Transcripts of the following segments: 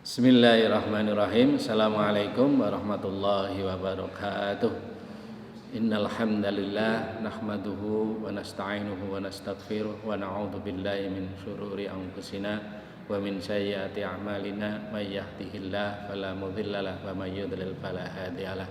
Bismillahirrahmanirrahim. Assalamualaikum warahmatullahi wabarakatuh. Innal hamdalillah nahmaduhu wa nasta'inuhu wa nastaghfiruh wa na'udzu billahi min syururi anfusina wa min sayyiati a'malina may yahdihillahu fala mudhillalah wa may yudlil fala hadiyalah.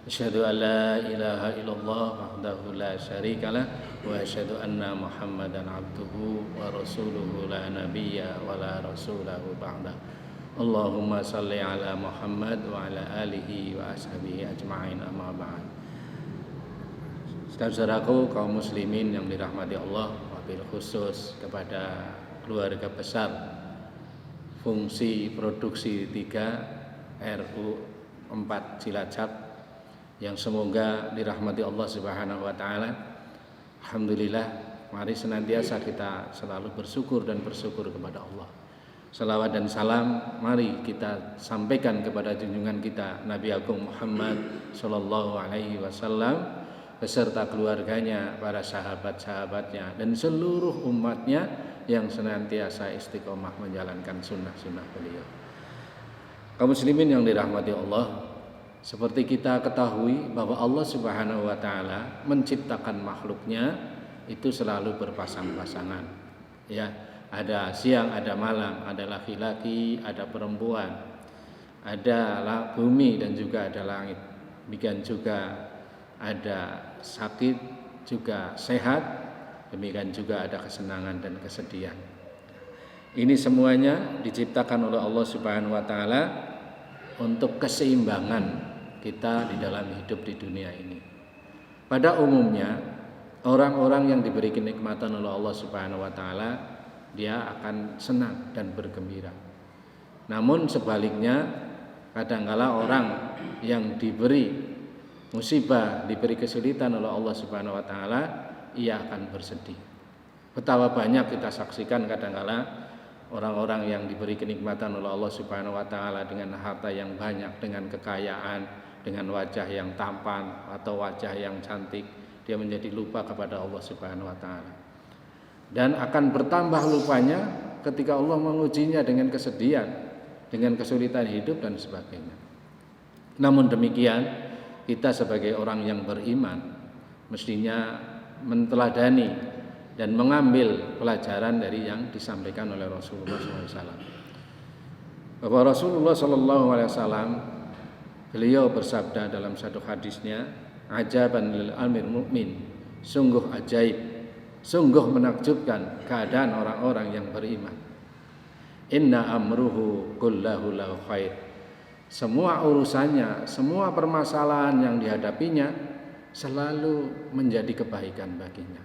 Asyhadu an la ilaha illallah wahdahu la syarikalah wa asyhadu anna Muhammadan abduhu wa rasuluhu la nabiyya wa la rasulahu ba'da. Allahumma salli ala Muhammad wa ala alihi wa ashabihi ajma'in, amma ba'd. Saudaraku kaum muslimin yang dirahmati Allah, wabil khusus kepada keluarga besar Fungsi Produksi 3 RU 4 Cilacap yang semoga dirahmati Allah Subhanahu wa taala. Alhamdulillah, mari senantiasa kita selalu bersyukur dan bersyukur kepada Allah. Salawat dan salam mari kita sampaikan kepada junjungan kita Nabi Agung Muhammad sallallahu alaihi wasallam beserta keluarganya, para sahabat-sahabatnya dan seluruh umatnya yang senantiasa istiqomah menjalankan sunnah-sunnah beliau. Kaum muslimin yang dirahmati Allah, seperti kita ketahui bahwa Allah Subhanahu wa taala menciptakan makhluknya itu selalu berpasang-pasangan, ya. Ada siang, ada malam, ada laki-laki, ada perempuan, ada bumi dan juga ada langit. Demikian juga ada sakit, juga sehat, demikian juga ada kesenangan dan kesedihan. Ini semuanya diciptakan oleh Allah Subhanahu wa taala untuk keseimbangan kita di dalam hidup di dunia ini. Pada umumnya, orang-orang yang diberi kenikmatan oleh Allah Subhanahu wa taala dia akan senang dan bergembira. Namun sebaliknya, kadangkala orang yang diberi musibah, diberi kesulitan oleh Allah Subhanahu wa taala, ia akan bersedih. Betapa banyak kita saksikan kadangkala orang-orang yang diberi kenikmatan oleh Allah Subhanahu wa taala dengan harta yang banyak, dengan kekayaan, dengan wajah yang tampan atau wajah yang cantik, dia menjadi lupa kepada Allah Subhanahu wa taala. Dan akan bertambah lupanya ketika Allah mengujinya dengan kesedihan, dengan kesulitan hidup dan sebagainya. Namun demikian, kita sebagai orang yang beriman mestinya menteladani dan mengambil pelajaran dari yang disampaikan oleh Rasulullah SAW. Bahwa Rasulullah SAW beliau bersabda dalam satu hadisnya, ajaban lil amir mu'min, sungguh ajaib, sungguh menakjubkan keadaan orang-orang yang beriman. Inna amruhu kullahu lahu khair. Semua urusannya, semua permasalahan yang dihadapinya selalu menjadi kebaikan baginya.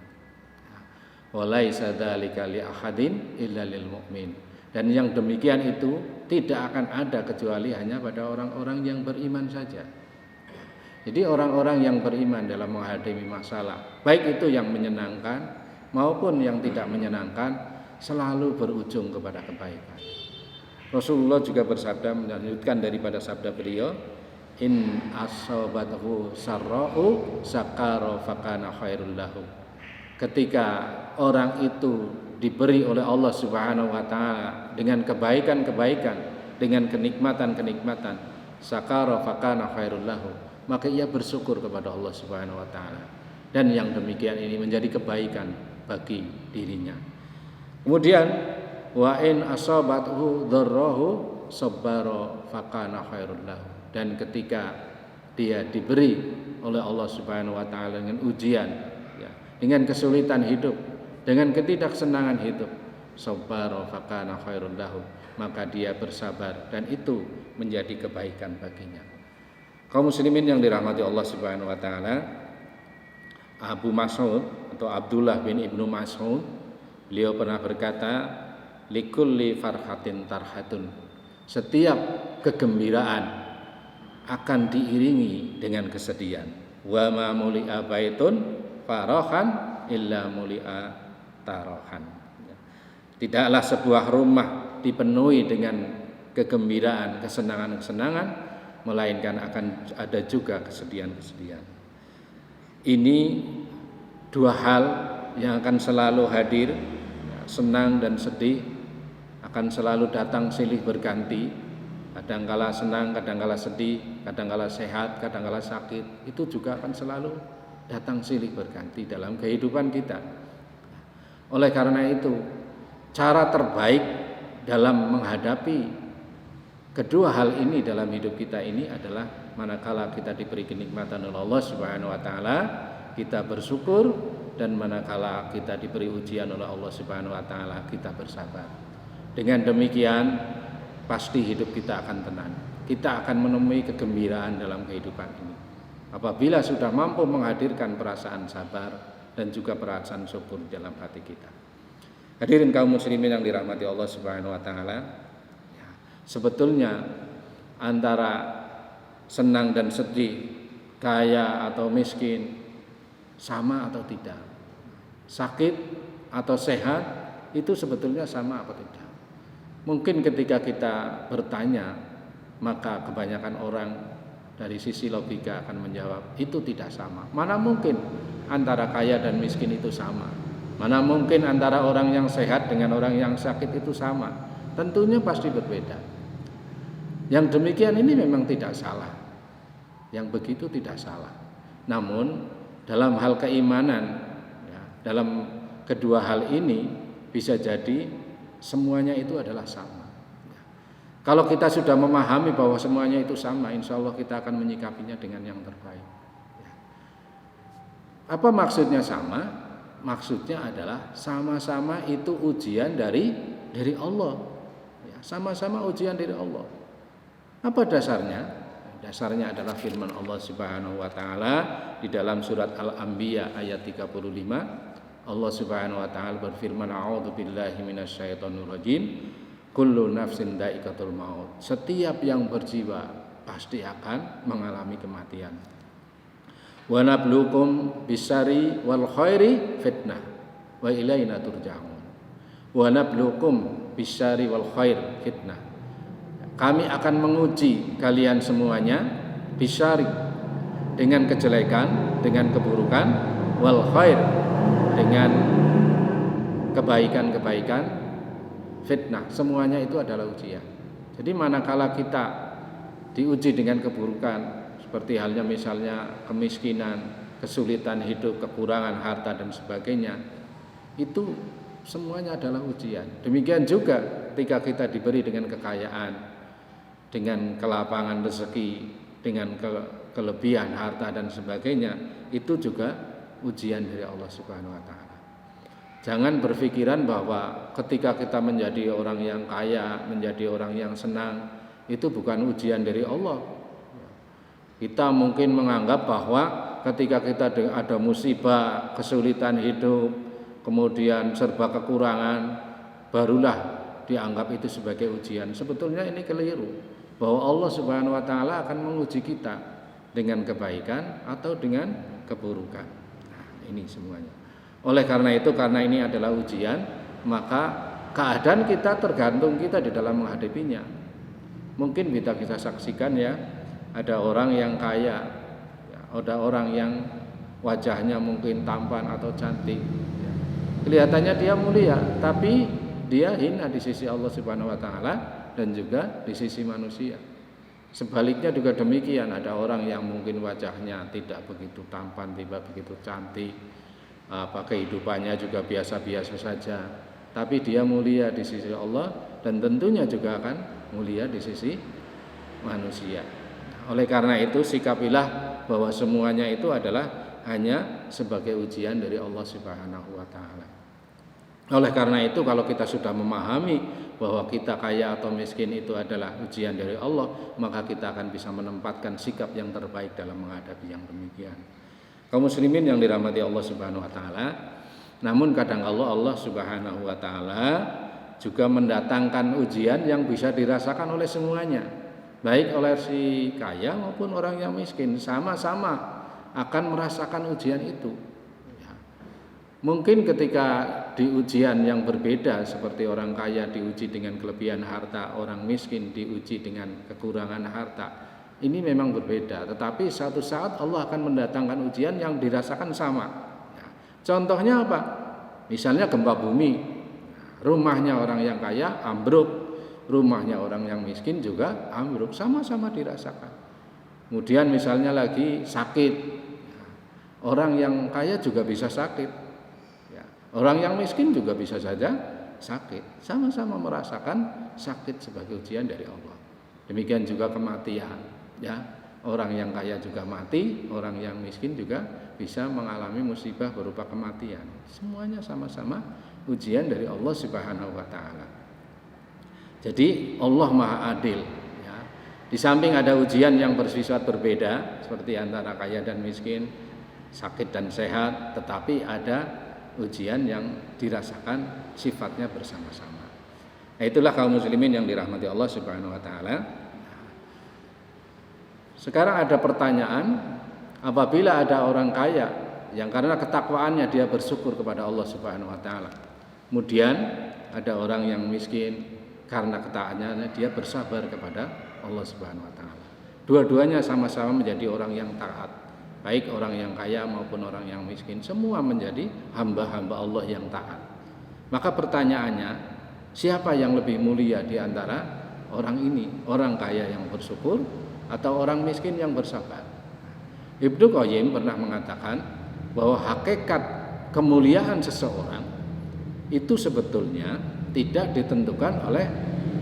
Walaisa dzalika li ahadin illa lil mu'min. Dan yang demikian itu tidak akan ada kecuali hanya pada orang-orang yang beriman saja. Jadi orang-orang yang beriman dalam menghadapi masalah, baik itu yang menyenangkan maupun yang tidak menyenangkan, selalu berujung kepada kebaikan. Rasulullah juga bersabda, melanjutkan daripada sabda beliau, in asabathu sarra'u sakara fakana khairul lahu. Ketika orang itu diberi oleh Allah Subhanahu wa taala dengan kebaikan-kebaikan, dengan kenikmatan-kenikmatan, sakara fakana khairul lahu, maka ia bersyukur kepada Allah Subhanahu wa taala. Dan yang demikian ini menjadi kebaikan bagi dirinya. Kemudian wa in asabathu dharrahu sabbara fakana khairul lahu. Dan ketika dia diberi oleh Allah Subhanahu wa taala dengan ujian, ya, dengan kesulitan hidup, dengan ketidaksenangan hidup, sabbara fakana khairul lahu, maka dia bersabar dan itu menjadi kebaikan baginya. Kaum muslimin yang dirahmati Allah Subhanahu wa taala, Abu Mas'ud atau Abdullah bin Ibnu Mas'ud, beliau pernah berkata, likulli farhatin tarhatun. Setiap kegembiraan akan diiringi dengan kesedihan. Wa ma muli'a baitun farahan illa muli'a tarahan. Tidaklah sebuah rumah dipenuhi dengan kegembiraan, kesenangan-kesenangan, melainkan akan ada juga kesedihan-kesedihan. Ini dua hal yang akan selalu hadir, senang dan sedih akan selalu datang silih berganti Kadangkala senang, kadangkala sedih, kadangkala sehat, kadangkala sakit. Itu juga akan selalu datang silih berganti dalam kehidupan kita. Oleh karena itu, cara terbaik dalam menghadapi kedua hal ini dalam hidup kita ini adalah manakala kita diberi kenikmatan oleh Allah Subhanahu wa taala, kita bersyukur, dan manakala kita diberi ujian oleh Allah Subhanahu wa taala, kita bersabar. Dengan demikian pasti hidup kita akan tenang. Kita akan menemui kegembiraan dalam kehidupan ini. Apabila sudah mampu menghadirkan perasaan sabar dan juga perasaan syukur dalam hati kita. Hadirin kaum muslimin yang dirahmati Allah Subhanahu wa taala, ya, sebetulnya antara senang dan sedih, kaya atau miskin, sama atau tidak? Sakit atau sehat itu sebetulnya sama atau tidak? Mungkin ketika kita bertanya, maka kebanyakan orang dari sisi logika akan menjawab itu tidak sama. Mana mungkin antara kaya dan miskin itu sama? Mana mungkin antara orang yang sehat dengan orang yang sakit itu sama? Tentunya pasti berbeda. Yang demikian ini memang tidak salah. Yang begitu tidak salah. Namun dalam hal keimanan, ya, dalam kedua hal ini bisa jadi semuanya itu adalah sama. Kalau kita sudah memahami bahwa semuanya itu sama, insya Allah kita akan menyikapinya dengan yang terbaik. Apa maksudnya sama? Maksudnya adalah sama-sama itu ujian dari Allah. Sama-sama ujian dari Allah. Apa dasarnya? Dasarnya adalah firman Allah Subhanahu wa taala di dalam surat Al-Anbiya ayat 35. Allah Subhanahu wa taala berfirman, a'udzu billahi minasyaitonir rajim, kullu nafsin dha'iqatul maut. Setiap yang berjiwa pasti akan mengalami kematian. Wa nabluukum bisyarri wal khairi fitnah wa ilaina turja'un. Wa nabluukum bisyarri wal khair fitnah. Kami akan menguji kalian semuanya bisyarri, dengan kejelekan, dengan keburukan, wal khair, dengan kebaikan-kebaikan, fitnah, semuanya itu adalah ujian. Jadi manakala kita diuji dengan keburukan, seperti halnya misalnya kemiskinan, kesulitan hidup, kekurangan harta dan sebagainya, itu semuanya adalah ujian. Demikian juga ketika kita diberi dengan kekayaan, dengan kelapangan rezeki, dengan kelebihan harta dan sebagainya, itu juga ujian dari Allah Subhanahu wa taala. Jangan berpikiran bahwa ketika kita menjadi orang yang kaya, menjadi orang yang senang, itu bukan ujian dari Allah. Kita mungkin menganggap bahwa ketika kita ada musibah, kesulitan hidup, kemudian serba kekurangan, barulah dianggap itu sebagai ujian. Sebetulnya ini keliru, bahwa Allah Subhanahu wa taala akan menguji kita dengan kebaikan atau dengan keburukan. Ini semuanya. Oleh karena itu, karena ini adalah ujian, maka keadaan kita tergantung kita di dalam menghadapinya. Mungkin kita saksikan ya, ada orang yang kaya, ada orang yang wajahnya mungkin tampan atau cantik, kelihatannya dia mulia, tapi dia hina di sisi Allah Subhanahu wa taala dan juga di sisi manusia. Sebaliknya juga demikian, ada orang yang mungkin wajahnya tidak begitu tampan, tidak begitu cantik, kehidupannya juga biasa-biasa saja, tapi dia mulia di sisi Allah dan tentunya juga akan mulia di sisi manusia. Oleh karena itu sikapilah bahwa semuanya itu adalah hanya sebagai ujian dari Allah Subhanahu wa taala. Oleh karena itu kalau kita sudah memahami bahwa kita kaya atau miskin itu adalah ujian dari Allah, maka kita akan bisa menempatkan sikap yang terbaik dalam menghadapi yang demikian. Kaum muslimin yang dirahmati Allah Subhanahu wa taala, namun kadang Allah Subhanahu wa taala juga mendatangkan ujian yang bisa dirasakan oleh semuanya, baik oleh si kaya maupun orang yang miskin, sama-sama akan merasakan ujian itu. Mungkin ketika di ujian yang berbeda, seperti orang kaya diuji dengan kelebihan harta, orang miskin diuji dengan kekurangan harta, ini memang berbeda. Tetapi suatu saat Allah akan mendatangkan ujian yang dirasakan sama. Contohnya apa? Misalnya gempa bumi, rumahnya orang yang kaya ambruk, rumahnya orang yang miskin juga ambruk, sama-sama dirasakan. Kemudian misalnya lagi sakit, orang yang kaya juga bisa sakit, ya. Orang yang miskin juga bisa saja sakit, sama-sama merasakan sakit sebagai ujian dari Allah. Demikian juga kematian, ya. Orang yang kaya juga mati, orang yang miskin juga bisa mengalami musibah berupa kematian. Semuanya sama-sama ujian dari Allah Subhanahu wa taala. Jadi Allah Maha Adil, ya. Di samping ada ujian yang bersifat berbeda seperti antara kaya dan miskin, sakit dan sehat, tetapi ada ujian yang dirasakan sifatnya bersama-sama. Nah, itulah kaum muslimin yang dirahmati Allah Subhanahu wa taala. Sekarang ada pertanyaan, apabila ada orang kaya yang karena ketakwaannya dia bersyukur kepada Allah Subhanahu wa taala. Kemudian ada orang yang miskin karena ketaatannya dia bersabar kepada Allah Subhanahu wa taala. Dua-duanya sama-sama menjadi orang yang taat. Baik orang yang kaya maupun orang yang miskin, semua menjadi hamba-hamba Allah yang taat. Maka pertanyaannya, siapa yang lebih mulia di antara orang ini? Orang kaya yang bersyukur atau orang miskin yang bersabar? Ibnu Qayyim pernah mengatakan bahwa hakikat kemuliaan seseorang itu sebetulnya tidak ditentukan oleh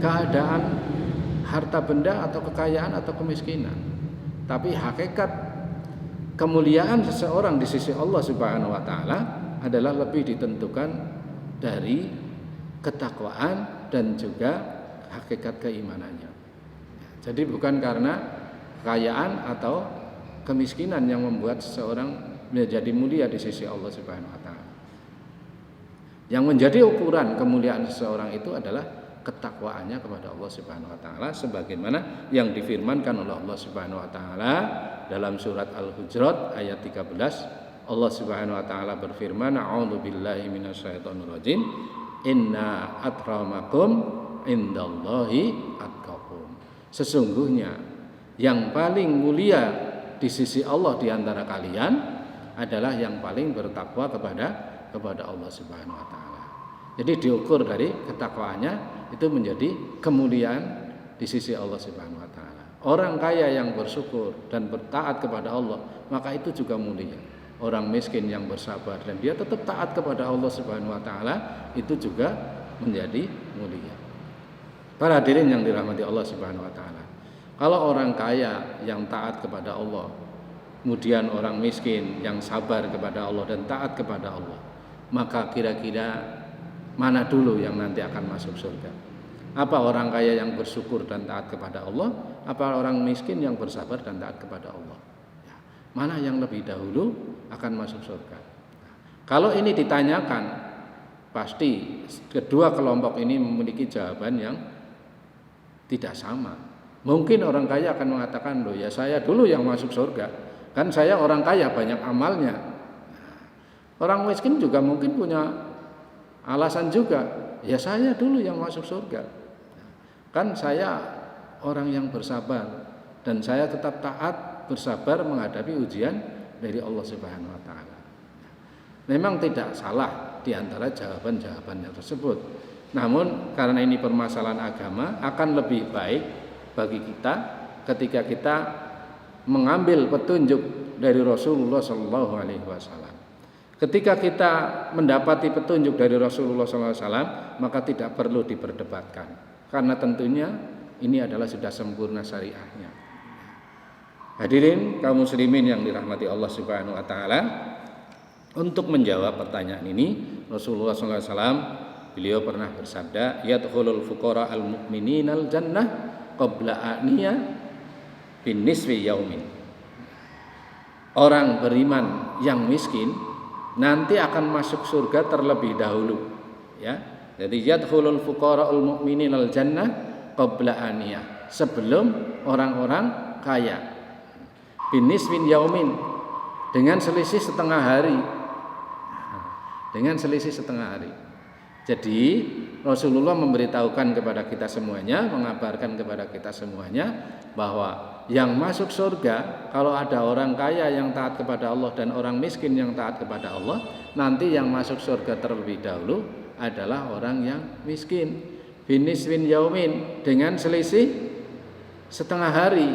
keadaan harta benda atau kekayaan atau kemiskinan. Tapi hakikat kemuliaan seseorang di sisi Allah Subhanahu wa taala adalah lebih ditentukan dari ketakwaan dan juga hakikat keimanannya. Jadi bukan karena kekayaan atau kemiskinan yang membuat seseorang menjadi mulia di sisi Allah Subhanahu wa taala. Yang menjadi ukuran kemuliaan seseorang itu adalah ketakwaannya kepada Allah Subhanahu wa taala sebagaimana yang difirmankan oleh Allah Subhanahu wa taala dalam surat Al-Hujurat ayat 13. Allah Subhanahu wa taala berfirman, "A'udzu billahi minasyaitonir rajim. Inna akramakum indallahi atqakum." Sesungguhnya yang paling mulia di sisi Allah di antara kalian adalah yang paling bertakwa kepada Allah Subhanahu wa taala. Jadi diukur dari ketakwaannya itu menjadi kemuliaan di sisi Allah Subhanahu wa taala. Orang kaya yang bersyukur dan bertaat kepada Allah, maka itu juga mulia. Orang miskin yang bersabar dan dia tetap taat kepada Allah Subhanahu wa taala, itu juga menjadi mulia. Para hadirin yang dirahmati Allah Subhanahu wa taala. Kalau orang kaya yang taat kepada Allah, kemudian orang miskin yang sabar kepada Allah dan taat kepada Allah, maka kira-kira mana dulu yang nanti akan masuk surga? Apa orang kaya yang bersyukur dan taat kepada Allah, apa orang miskin yang bersabar dan taat kepada Allah? Ya, mana yang lebih dahulu akan masuk surga? Kalau ini ditanyakan, pasti kedua kelompok ini memiliki jawaban yang tidak sama. Mungkin orang kaya akan mengatakan, loh ya saya dulu yang masuk surga, kan saya orang kaya banyak amalnya. Orang miskin juga mungkin punya alasan juga, ya saya dulu yang masuk surga, kan saya orang yang bersabar dan saya tetap taat bersabar menghadapi ujian dari Allah Subhanahu wa taala. Memang tidak salah di antara jawaban-jawabannya tersebut. Namun karena ini permasalahan agama, akan lebih baik bagi kita ketika kita mengambil petunjuk dari Rasulullah Shallallahu Alaihi Wasallam. Ketika kita mendapati petunjuk dari Rasulullah SAW, maka tidak perlu diperdebatkan, karena tentunya ini adalah sudah sempurna syariahnya. Hadirin kaum muslimin yang dirahmati Allah Subhanahu Wa Taala, untuk menjawab pertanyaan ini, Rasulullah SAW beliau pernah bersabda, "Yadkhulul fuqara al mu'mininal jannah qabla aniya bin nisfi yaumin." Orang beriman yang miskin nanti akan masuk surga terlebih dahulu, ya. Jadi yadkhulul fuqara'ul mu'mininal jannah qabla aniyah, sebelum orang-orang kaya. Binisfin yaumin, dengan selisih setengah hari. Dengan selisih setengah hari. Jadi Rasulullah memberitahukan kepada kita semuanya, mengabarkan kepada kita semuanya bahwa yang masuk surga, kalau ada orang kaya yang taat kepada Allah dan orang miskin yang taat kepada Allah, nanti yang masuk surga terlebih dahulu adalah orang yang miskin. biniswin yaumin, dengan selisih setengah hari.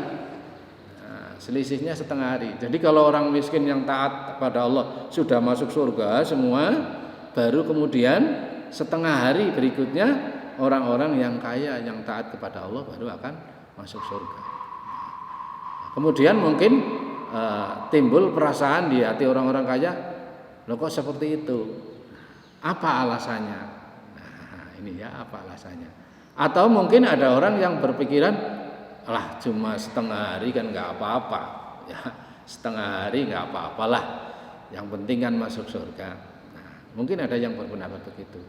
Nah, selisihnya setengah hari. Jadi kalau orang miskin yang taat kepada Allah sudah masuk surga semua, baru kemudian setengah hari berikutnya orang-orang yang kaya yang taat kepada Allah baru akan masuk surga. Kemudian mungkin timbul perasaan di hati orang-orang kaya, loh kok seperti itu? Apa alasannya? Nah, ini ya apa alasannya? Atau mungkin ada orang yang berpikiran, lah cuma setengah hari kan nggak apa-apa, ya setengah hari nggak apa-apalah, yang penting kan masuk surga. Nah, mungkin ada yang berpendapat begitu.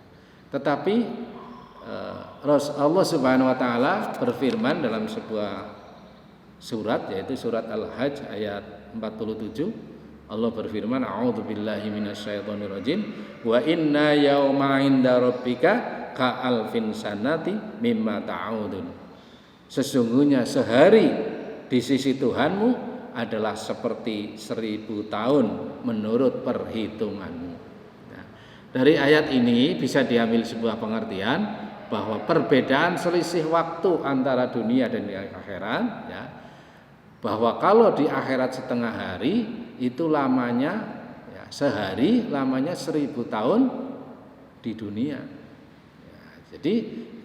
Tetapi Allah Subhanahu Wa Taala berfirman dalam sebuah surat, yaitu surat Al-Hajj ayat 47. Allah berfirman, a'udzubillahi minasyaitonirrajim, wa inna yauma 'inda rabbika ka'alfin sanati mimma ta'udun. Sesungguhnya sehari di sisi Tuhanmu adalah seperti 1000 tahun menurut perhitunganmu. Nah, dari ayat ini bisa diambil sebuah pengertian bahwa perbedaan selisih waktu antara dunia dan akhirat, ya, bahwa kalau di akhirat setengah hari itu lamanya, ya, sehari lamanya 1000 tahun di dunia. Ya, jadi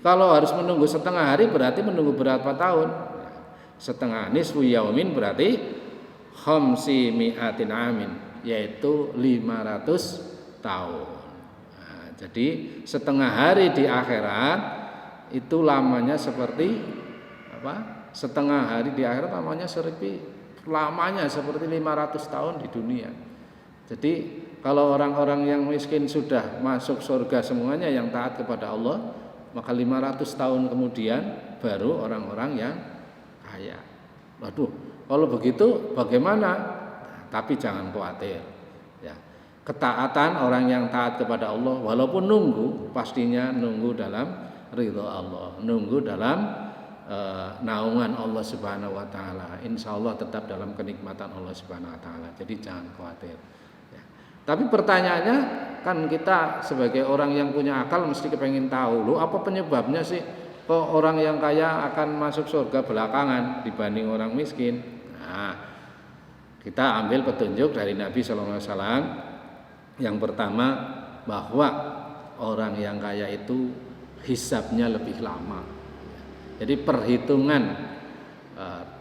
kalau harus menunggu setengah hari berarti menunggu berapa tahun? Ya, setengah nisfu yaumin berarti khamsi mi'atin amin, yaitu 500 tahun. Nah, jadi setengah hari di akhirat itu lamanya seperti apa? Setengah hari di akhirat lamanya seperti 500 tahun di dunia. Jadi kalau orang-orang yang miskin sudah masuk surga semuanya yang taat kepada Allah, maka 500 tahun kemudian baru orang-orang yang kaya. Waduh, kalau begitu bagaimana? Nah, tapi jangan khawatir, ya. Ketaatan orang yang taat kepada Allah walaupun nunggu, pastinya nunggu dalam ridha Allah, nunggu dalam naungan Allah Subhanahu Wa Taala. Insya Allah tetap dalam kenikmatan Allah Subhanahu Wa Taala. Jadi jangan khawatir, ya. Tapi pertanyaannya kan kita sebagai orang yang punya akal mesti kepengen tahu, loh apa penyebabnya sih kok orang yang kaya akan masuk surga belakangan dibanding orang miskin? Nah, kita ambil petunjuk dari Nabi Sallallahu Alaihi Wasallam. Yang pertama, bahwa orang yang kaya itu hisabnya lebih lama. Jadi perhitungan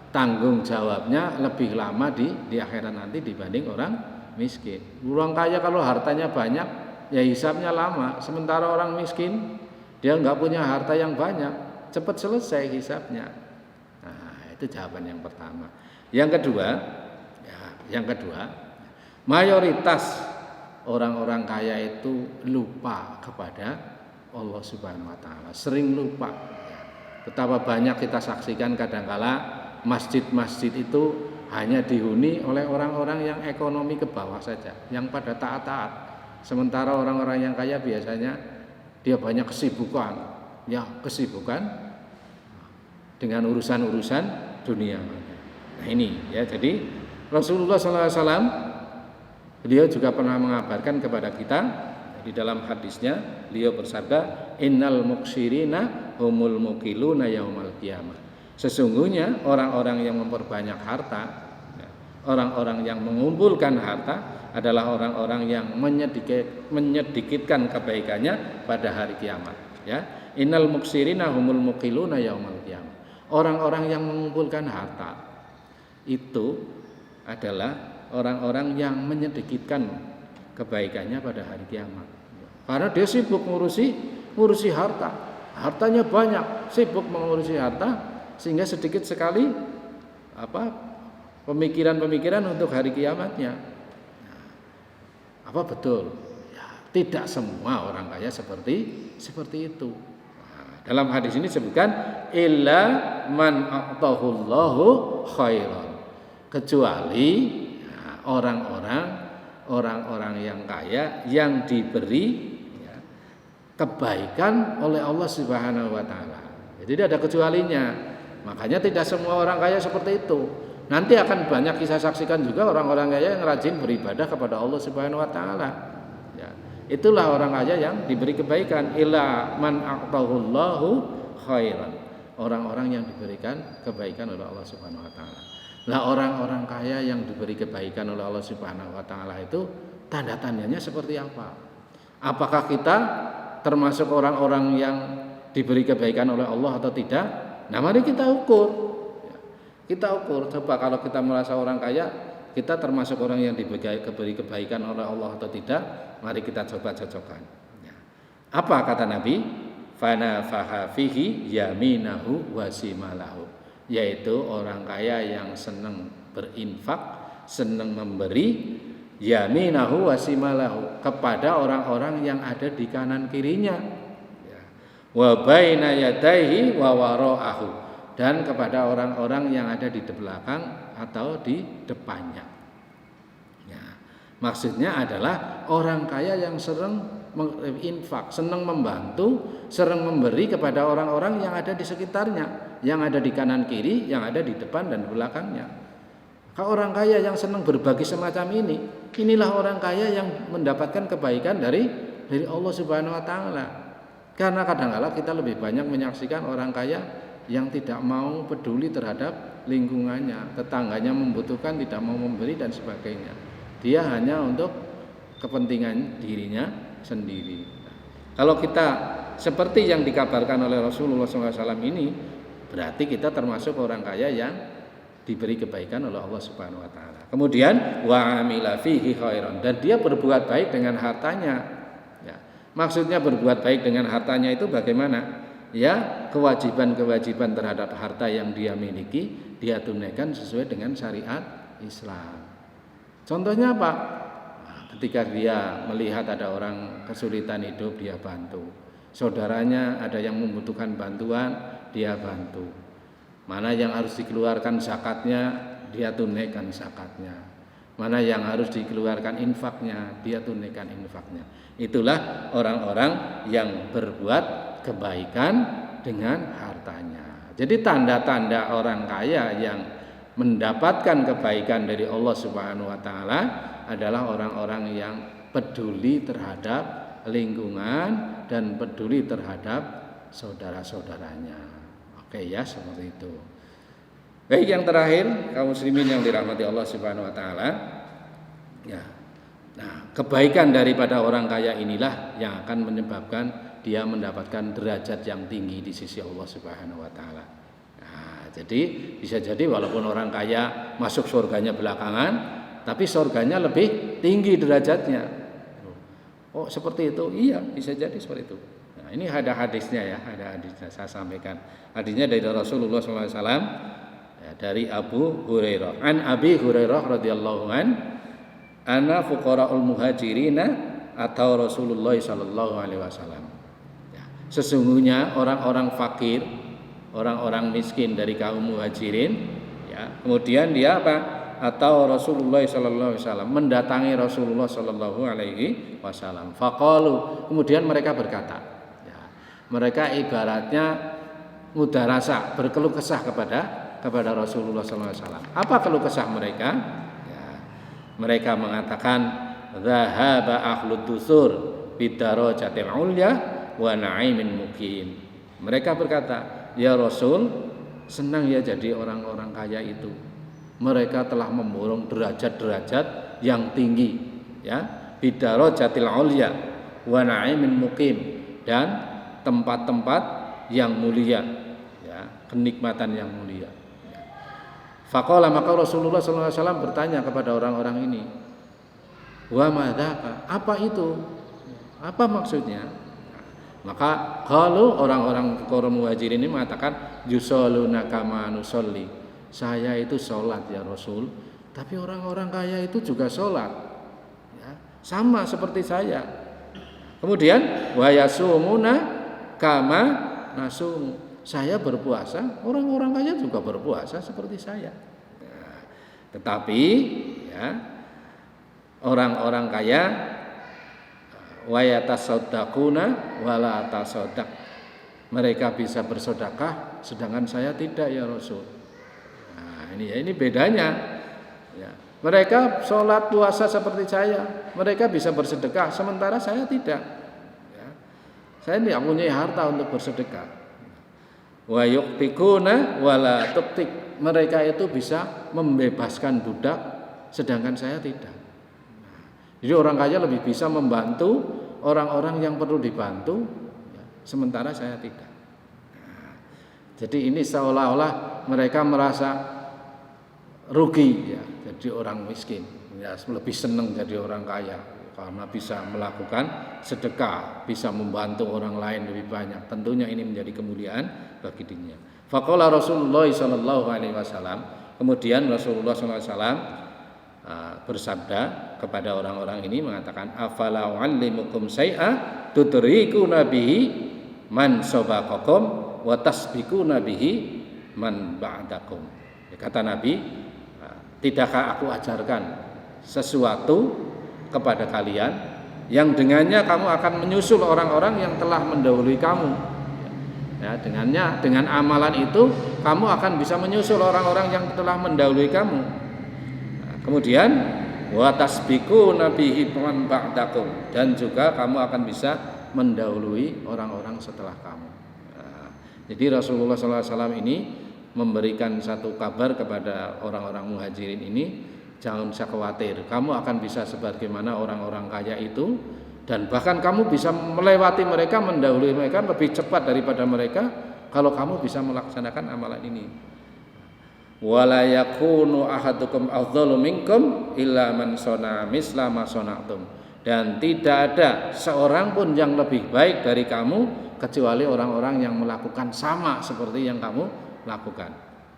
tanggung jawabnya lebih lama di akhirat nanti dibanding orang miskin. Orang kaya kalau hartanya banyak ya hisabnya lama, sementara orang miskin dia nggak punya harta yang banyak, cepat selesai hisabnya. Nah, itu jawaban yang pertama. Yang kedua, mayoritas orang-orang kaya itu lupa kepada Allah Subhanahu Wa Taala, sering lupa. Betapa banyak kita saksikan kadangkala masjid-masjid itu hanya dihuni oleh orang-orang yang ekonomi ke bawah saja, yang pada taat-taat. Sementara orang-orang yang kaya biasanya dia banyak kesibukan dengan urusan-urusan dunia. Nah ini ya, jadi Rasulullah SAW beliau juga pernah mengabarkan kepada kita di dalam hadisnya, beliau bersabda, innal muksirina humul mukiluna yaumal qiyamah. Sesungguhnya orang-orang yang memperbanyak harta, orang-orang yang mengumpulkan harta adalah orang-orang yang menyedikitkan kebaikannya pada hari kiamat, ya. Innal muksirina humul mukiluna yaumal qiyamah. Orang-orang yang mengumpulkan harta itu adalah orang-orang yang menyedikitkan kebaikannya pada hari kiamat. Karena dia sibuk ngurusi harta. Hartanya banyak, sibuk mengurusi harta sehingga sedikit sekali pemikiran-pemikiran untuk hari kiamatnya. Apa betul? Ya, tidak semua orang kaya seperti itu. Nah, dalam hadis ini disebutkan illa man a'tahullahu khairan. Kecuali orang-orang yang kaya yang diberi kebaikan oleh Allah Subhanahu Wa Taala. Jadi tidak ada kecualinya. Makanya tidak semua orang kaya seperti itu. Nanti akan banyak kita saksikan juga orang-orang kaya yang rajin beribadah kepada Allah Subhanahu Wa Taala. Ya. Itulah orang kaya yang diberi kebaikan. Illa man a'tahullahu khairan. Orang-orang yang diberikan kebaikan oleh Allah Subhanahu wa taala. Nah, orang-orang kaya yang diberi kebaikan oleh Allah Subhanahu wa taala itu tanda-tandanya seperti apa? Apakah kita termasuk orang-orang yang diberi kebaikan oleh Allah atau tidak? Nah, mari kita ukur. Kita ukur. Coba kalau kita merasa orang kaya, kita termasuk orang yang diberi kebaikan oleh Allah atau tidak? Mari kita coba cocokkan. Apa kata Nabi? Fana fahafihi yaminahu wasimalahu. Yaitu orang kaya yang senang berinfak, senang memberi, yaminahu wasimalahu, kepada orang-orang yang ada di kanan kirinya, wa baina yadayhi wa wara'ahu, dan kepada orang-orang yang ada di belakang atau di depannya. Ya, maksudnya adalah orang kaya yang sering infak, senang membantu, sering memberi kepada orang-orang yang ada di sekitarnya, yang ada di kanan kiri, yang ada di depan dan belakangnya. Kalau orang kaya yang senang berbagi semacam ini, inilah orang kaya yang mendapatkan kebaikan dari Allah Subhanahu wa taala. Karena kadang-kala kita lebih banyak menyaksikan orang kaya yang tidak mau peduli terhadap lingkungannya, tetangganya membutuhkan tidak mau memberi dan sebagainya. Dia hanya untuk kepentingan dirinya sendiri. Kalau kita seperti yang dikabarkan oleh Rasulullah SAW ini, berarti kita termasuk orang kaya yang diberi kebaikan oleh Allah Subhanahu wa taala. Kemudian wa amila fihi khairan, dan dia berbuat baik dengan hartanya. Ya, maksudnya berbuat baik dengan hartanya itu bagaimana? Ya, kewajiban-kewajiban terhadap harta yang dia miliki dia tunaikan sesuai dengan syariat Islam. Contohnya apa? Ketika dia melihat ada orang kesulitan hidup, dia bantu. Saudaranya ada yang membutuhkan bantuan, dia bantu. Mana yang harus dikeluarkan zakatnya, dia tunaikan zakatnya. Mana yang harus dikeluarkan infaknya, dia tunaikan infaknya. Itulah orang-orang yang berbuat kebaikan dengan hartanya. Jadi tanda-tanda orang kaya yang mendapatkan kebaikan dari Allah Subhanahu wa taala adalah orang-orang yang peduli terhadap lingkungan dan peduli terhadap saudara-saudaranya. Oke ya, seperti itu. Baik, yang terakhir, kaum muslimin yang dirahmati Allah Subhanahu wa taala. Ya. Nah, kebaikan daripada orang kaya inilah yang akan menyebabkan dia mendapatkan derajat yang tinggi di sisi Allah Subhanahu wa taala. Nah, jadi bisa jadi walaupun orang kaya masuk surganya belakangan, tapi surganya lebih tinggi derajatnya. Oh, seperti itu? Iya, bisa jadi seperti itu. Nah, ini ada hadisnya ya, ada hadisnya saya sampaikan. Hadisnya dari Rasulullah SAW, ya, dari Abu Hurairah. An Abi Hurairah radhiyallahu an, ana fuqara'ul muhajirina atau Rasulullah sallallahu alaihi wasallam. Ya, sesungguhnya orang-orang fakir, orang-orang miskin dari kaum muhajirin, ya, kemudian dia apa? Atau Rasulullah sallallahu alaihi wasallam mendatangi Rasulullah sallallahu alaihi wasallam. Faqalu, kemudian mereka berkata, ya, mereka ibaratnya mudarasa, berkeluh kesah kepada Rasulullah sallallahu alaihi wasallam. Apa keluh kesah mereka? Ya, mereka mengatakan dzahaba ahlud dusur bidarajatil ulya wa na'imin muqim. Mereka berkata, ya Rasul, senang ya jadi orang-orang kaya itu. Mereka telah memborong derajat-derajat yang tinggi, ya, bidarajatil ulya wa na'imin muqim, dan tempat-tempat yang mulia, ya, kenikmatan yang mulia. Faqala, maka Rasulullah SAW bertanya kepada orang-orang ini, wa madzaka, apa itu? Apa maksudnya? Maka kalau orang-orang fuqara muhajirin ini mengatakan yusalluna kama nusolli, saya itu sholat ya Rasul, tapi orang-orang kaya itu juga sholat, ya, sama seperti saya. Kemudian wa yasumuna kama nasum, saya berpuasa, orang-orang kaya juga berpuasa seperti saya. Ya, tetapi ya, orang-orang kaya wa yatasaddaquna wa la tasaddaq, mereka bisa bersedekah sedangkan saya tidak ya Rasul. Ini bedanya, ya. Mereka sholat puasa seperti saya, mereka bisa bersedekah, sementara saya tidak. Ya. Saya tidak punya harta untuk bersedekah. Wa yuqtikuna wala tuqtik. Mereka itu bisa membebaskan budak, sedangkan saya tidak. Jadi orang kaya lebih bisa membantu orang-orang yang perlu dibantu, ya, sementara saya tidak. Nah, jadi ini seolah-olah mereka merasa rugi, ya, jadi orang miskin, ya, lebih senang jadi orang kaya karena bisa melakukan sedekah, bisa membantu orang lain lebih banyak. Tentunya ini menjadi kemuliaan bagi dirinya. Faqala Rasulullah sallallahu alaihi wasallam, kemudian Rasulullah sallallahu alaihi wasallam bersabda kepada orang-orang ini mengatakan, afala uallimukum syai'a tudrikuna bihi man sabaqakum wa tasbiquna bihi man ba'dakum. Kata Nabi, tidakkah aku ajarkan sesuatu kepada kalian yang dengannya kamu akan menyusul orang-orang yang telah mendahului kamu. Ya, dengan amalan itu kamu akan bisa menyusul orang-orang yang telah mendahului kamu. Kemudian wa tasbiquna bihi man ba'dakum, dan juga kamu akan bisa mendahului orang-orang setelah kamu. Nah, jadi Rasulullah SAW ini memberikan satu kabar kepada orang-orang muhajirin ini, jangan usah khawatir, kamu akan bisa sebagaimana orang-orang kaya itu, dan bahkan kamu bisa melewati mereka, mendahului mereka lebih cepat daripada mereka kalau kamu bisa melaksanakan amalan ini. Wala yakunu ahadukum afdhalu minkum illa man sona misla ma sona'tum. Dan tidak ada seorang pun yang lebih baik dari kamu kecuali orang-orang yang melakukan sama seperti yang kamu lakukan.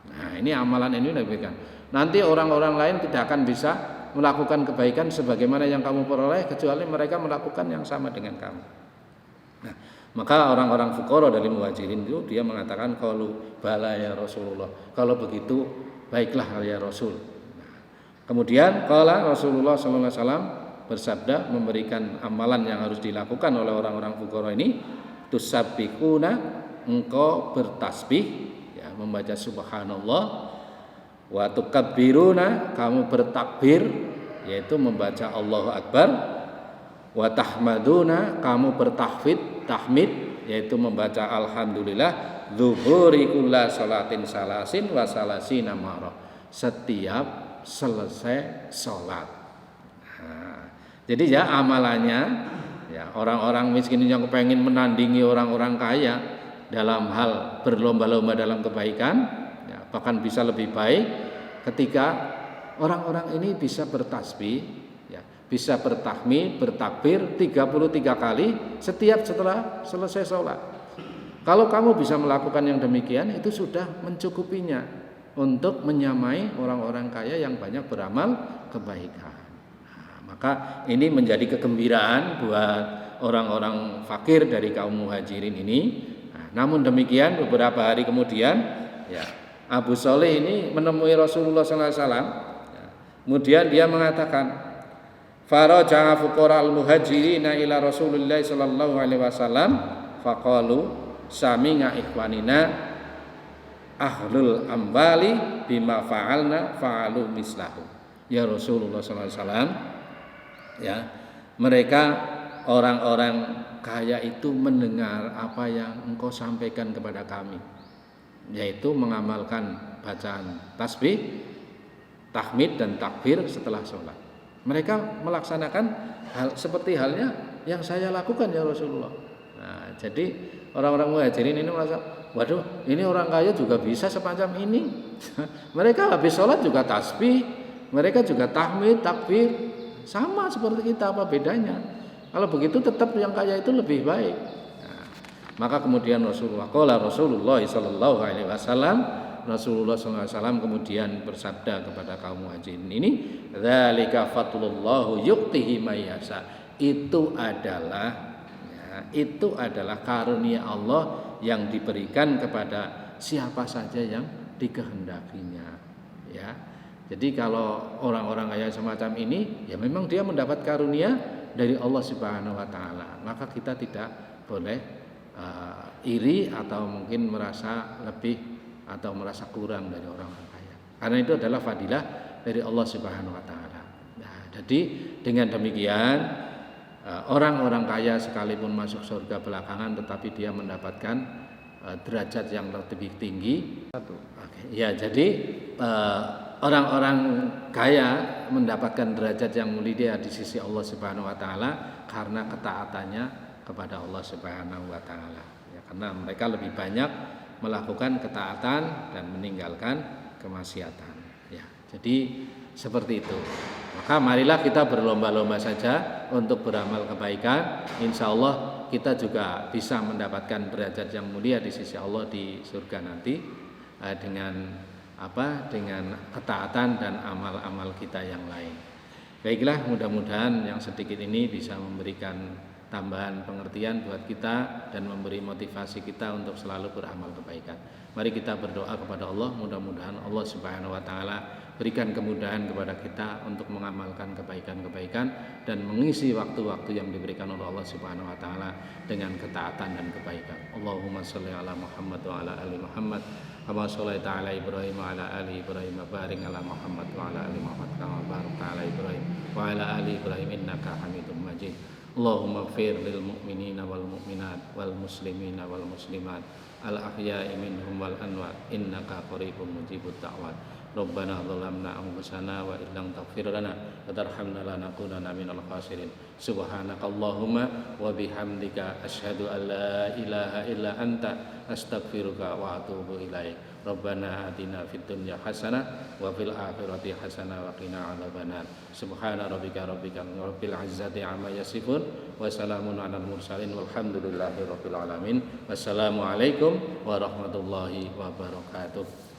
Nah, ini amalan ini diberikan. Nanti orang-orang lain tidak akan bisa melakukan kebaikan sebagaimana yang kamu peroleh kecuali mereka melakukan yang sama dengan kamu. Nah, maka orang-orang fuqara dari muhajirin itu dia mengatakan, qalu bala ya Rasulullah, kalau begitu baiklah ya Rasul. Nah, kemudian qala Rasulullah sallallahu alaihi wasallam bersabda, memberikan amalan yang harus dilakukan oleh orang-orang fuqara ini, tusabbihuna, engkau bertasbih, ya, membaca subhanallah, wa tukabbiruna, kamu bertakbir, yaitu membaca Allahu Akbar, wa tahmaduna, kamu tahmid, yaitu membaca alhamdulillah, zuhuri kulla salatin salasin wa salasina marrah, setiap selesai salat. Nah, jadi ya amalannya, ya, orang-orang miskin yang kepengen menandingi orang-orang kaya dalam hal berlomba-lomba dalam kebaikan, ya, bahkan bisa lebih baik ketika orang-orang ini bisa bertasbih, bisa bertahmid, bertakbir 33 kali setiap setelah selesai sholat. Kalau kamu bisa melakukan yang demikian, itu sudah mencukupinya untuk menyamai orang-orang kaya yang banyak beramal kebaikan. Nah, maka ini menjadi kegembiraan buat orang-orang fakir dari kaum muhajirin ini. Nah, namun demikian beberapa hari kemudian, ya, Abu Shalih ini menemui Rasulullah SAW. Kemudian dia mengatakan, faraja'a fuqara al-muhajirina ila Rasulillah sallallahu alaihi wasallam faqalu sami'a ikhwanina ahlul ambali bima fa'alna fa'alu mislahu. Ya Rasulullah sallallahu alaihi wasallam, ya, mereka orang-orang kaya itu mendengar apa yang engkau sampaikan kepada kami, yaitu mengamalkan bacaan tasbih, tahmid dan takbir setelah sholat. Mereka melaksanakan hal seperti halnya yang saya lakukan ya Rasulullah. Nah, jadi orang-orang muhajirin ini merasa, waduh, ini orang kaya juga bisa semacam ini. Mereka habis sholat juga tasbih, mereka juga tahmid, takbir, sama seperti kita, apa bedanya? Kalau begitu tetap yang kaya itu lebih baik. Nah, maka kemudian Rasulullah sallallahu alaihi wasallam, Rasulullah SAW kemudian bersabda kepada kaum muhajirin ini, dzalika fadlullahu yu'tihi may yasha. Itu adalah karunia Allah yang diberikan kepada siapa saja yang dikehendakinya. Ya. Jadi kalau orang-orang kaya semacam ini, ya memang dia mendapat karunia dari Allah Subhanahu wa taala. Maka kita tidak boleh iri atau mungkin merasa lebih atau merasa kurang dari orang kaya. Karena itu adalah fadilah dari Allah Subhanahu wa taala. Nah, jadi dengan demikian orang-orang kaya sekalipun masuk surga belakangan tetapi dia mendapatkan derajat yang lebih tinggi. Ya, jadi orang-orang kaya mendapatkan derajat yang mulia di sisi Allah Subhanahu wa taala karena ketaatannya kepada Allah Subhanahu wa taala. Ya, karena mereka lebih banyak melakukan ketaatan dan meninggalkan kemaksiatan. Ya, jadi seperti itu. Maka marilah kita berlomba-lomba saja untuk beramal kebaikan. Insya Allah kita juga bisa mendapatkan derajat yang mulia di sisi Allah di surga nanti dengan dengan ketaatan dan amal-amal kita yang lain. Baiklah, mudah-mudahan yang sedikit ini bisa memberikan tambahan pengertian buat kita dan memberi motivasi kita untuk selalu beramal kebaikan. Mari kita berdoa kepada Allah, mudah-mudahan Allah Subhanahu wa taala berikan kemudahan kepada kita untuk mengamalkan kebaikan-kebaikan dan mengisi waktu-waktu yang diberikan oleh Allah Subhanahu wa taala dengan ketaatan dan kebaikan. Allahumma shalli ala Muhammad wa ala ali Muhammad kama shallaita ala Ibrahim wa ala ali Ibrahim wa barik ala Muhammad wa ala ali Muhammad kama barakta ala Ibrahim wa ala ali Ibrahim innaka Hamidum Majid. Allahumma ighfir lil mu'minina wal mu'minat wal muslimina wal muslimat al ahya'i minhum wal amwat innaka qaribun mujibud da'wat. Rabbana zalamna anfusana wa illam taghfir lana wa tarhamna lanakunanna minal khasirin. Subhanakallahumma wa bihamdika asyhadu an la ilaha illa anta astaghfiruka wa atubu ilaik. Rabbana atina fid dunya hasanah wa fil akhirati hasanah wa qina adzabannar. Subhana rabbika rabbil izzati amma yasifun wa salamun alal mursalin walhamdulillahi rabbil alamin. Wassalamu alaikum warahmatullahi wabarakatuh.